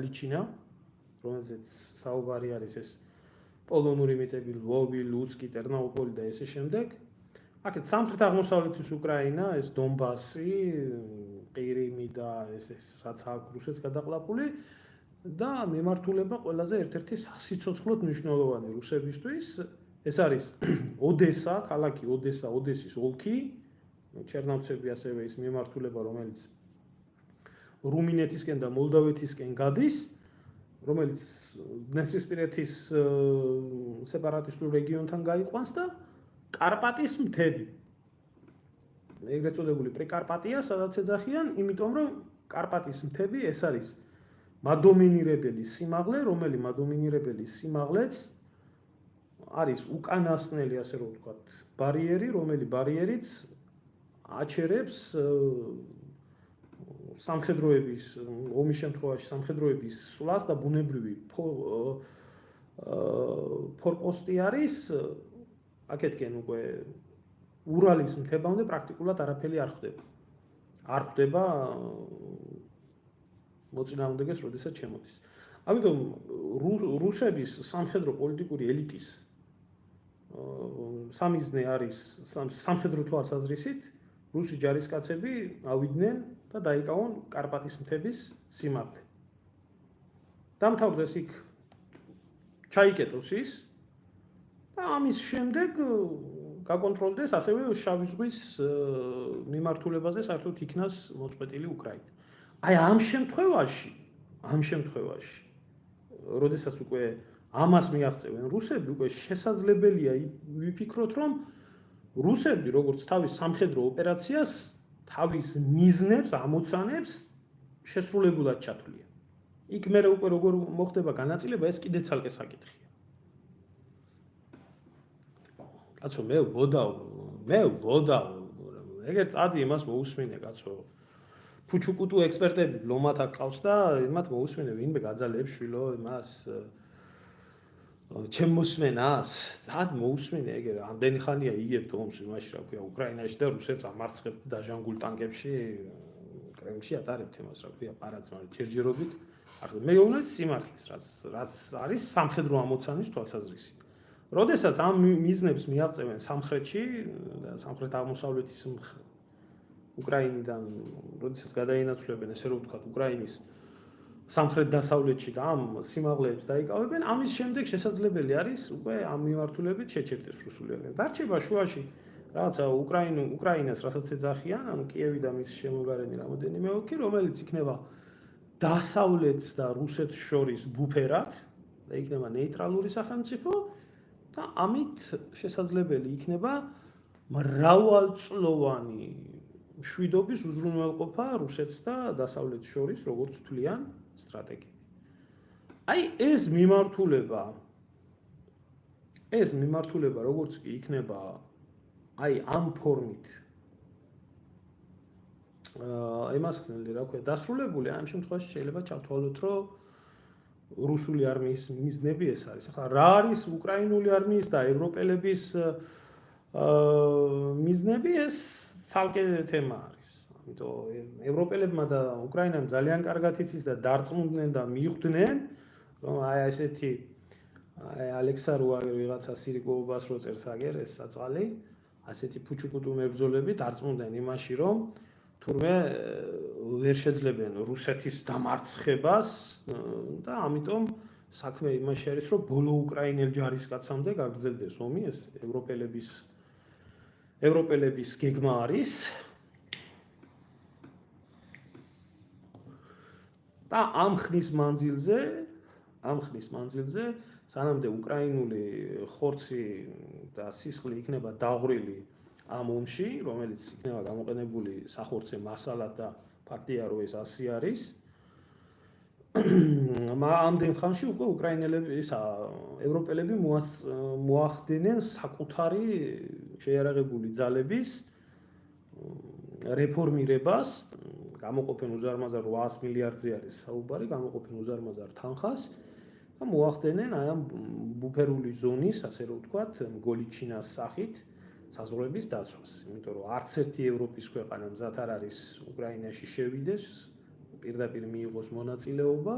გოლიჩინა, რომელზეც საუბარი არის ეს პოლონური მიწები, ლვოვი, ლუცკი, ტერნოპოლი და ესე შემდეგ. აქეთ სამხრეთ აღმოსავლეთის უკრაინა, ეს დონბასი, ყირიმი და ეს რაც აქვს რუსეთს გადაყლაპული და მიმართულება ყველაზე ერთ-ერთი სასიცოცხლოდ მნიშვნელოვანი რუსებისთვის. ეს არის ოდესა, ქალაქი ოდესა, ოდესის ოლქი, ჩერნოვცები ასევე ის მიმართულება, რომელიც რუმინეთისკენ და მოლდავეთისკენ გადის, რომელიც დნესტრისპირეთის სეპარატისტულ რეგიონთან გაიყვანს და კარპატის მთები. ეგრეთ წოდებული პრიკარპატია, სადაც ეძახიან, იმიტომ რომ კარპატის მთები ეს არის მადომინირებელი სიმაღლე, რომელი მადომინირებელი სიმაღლეც არის უკანასკნელი, ასე რომ ვთქვათ, ბარიერი, რომელი ბარიერიც აჩერებს სამხედროების, ომის შემთხვევაში სამხედროების სვლას და ბუნებრივი ფორპოსტი არის, აქეთკენ უკვე ურალის მთებამდე პრაქტიკულად არაფერი არ ხდება. არ ხდება მოწინააღმდეგეს, როდესაც შემოდის. ამიტომ რუსების სამხედრო პოლიტიკური ელიტის სამიზნე არის სამხედრო თვალსაზრისით რუსი ჯარისკაცები ავიდნენ და დაიკავონ კარპატის მთების სიმაღლე. დამთავრდეს იქ ჩაიკეტოს ის და ამის შემდეგ გაკონტროლდეს ასევე შავი ზღვის მიმართულებაზე საერთოდ იქნას მოწყვეტილი უკრაინა. აი ამ შემთხვევაში, როდესაც უკვე ამას მიაღწევენ რუსები, უკვე შესაძლებელია ვიფიქროთ, რომ რუსები როგორც თავის სამხედრო ოპერაციას, თავის მიზნებს, ამოცანებს შესრულებულად ჩათვლიან. იქ მერე უკვე როგორ მოხდება განაწილება, ეს კიდე ცალკე საკითხია. კაცო, მე ვბოდავ, ეგერ წადი იმას მოусმინე, კაცო. ფუჩუკუტუ ექსპერტები ლომათ აკყავს და იმათ მოусმინე, ვინმე გაძალებს შვილო იმას ჩემმოსმენას, წად მოусმინე, ეგერ ამდენი ხანია იგებთ ომს იმაში, რა ქვია, უკრაინაში და რუსეთს ამარცხებთ დაჟანგულ ტანკებში, კრემლში ატარებთ იმას, რა ქვია, პარაძმარი ჯერჯერობით. ახლა მე ვეუბნები სიმართლეს, რაც არის სამხედრო ამოცანის თვალსაზრისით. როდესაც ამ მიზნებს მიაღწევენ სამხრეთში და სამხრეთ აღმოსავლეთის უკრაინიდან, როდესაც გადაინაცვლებენ, ესე რომ ვთქვათ, უკრაინის სამხრეთ დასავლეთში და ამ სიმაღლეებს დაიკავებენ, ამის შემდეგ შესაძლებელი არის უკვე ამ მიმართულებით შეჩერდეს რუსული არმია. დარჩება შუაში რაღაცა უკრაინას, რასაც ეძახიან, ანუ კიევი და მის შემოგარენი რამოდენიმე ოლქი, რომელიც იქნება დასავლეთს და რუსეთს შორის ბუფერად და იქნება ნეიტრალური სახელმწიფო და ამით შესაძლებელი იქნება მრავალწლოვანი შვიდობის უზრუნველყოფა რუსეთს და დასავლეთს შორის, როგორც თვლიან სტრატეგები. აი ეს მიმართულება როგორც კი იქნება აი ამ ფორმით ემასქნელი, რა ქვია, დასრულებული, ამ შემთხვევაში შეიძლება ჩავთვალოთ, რომ რუსული არმიის მიზნები ეს არის. ახლა რა არის უკრაინული არმიის და ევროპელების მიზნები, ეს ცალკე თემა არის. ამიტომ ევროპელებმა და უკრაინამ ძალიან კარგად იცის და დარწმუნდნენ და მიხვდნენ, რომ აი ესეთი ალექსა რუაგერ ვიღაცა სირიკოობას რო წერს აგერ ეს საწყალი, ასეთი ფუჩუკუტუ მებრძოლები დარწმუნდნენ იმაში, რომ თურმე ვერ შეძლებენ რუსეთის დამარცხებას და ამიტომ საქმე იმაში არის, რომ ბოლო უკრაინელ ჯარისკაცამდე გაგრძელდეს ომი, ეს ევროპელების გეგმა არის. და ამ ხნის მანძილზე, სანამდე უკრაინული ხორცი და სისხლი იქნება დაღვრილი ამ ომში, რომელიც იქნება გამოყენებული სახორცე მასალად და ფაქტია, რომ ეს ასე არის. ამდენ ხანში უკვე ევროპელები მოახდენენ საკუთარი შეიარაღებული ძალების რეფორმირებას, გამოყოფენ უზარმაზარ 800 მილიარდზე არის საუბარი, გამოყოფენ უზარმაზარ თანხას და მოახდენენ აი ამ ბუფერული ზონის, ასე რომ ვთქვათ, გოლიჩინას სახით საზღვრების დაცვას. იმიტომ რომ არც ერთი ევროპის ქვეყანა მზად არ არის უკრაინაში შევიდეს, პირდაპირ მიიღოს მონაწილეობა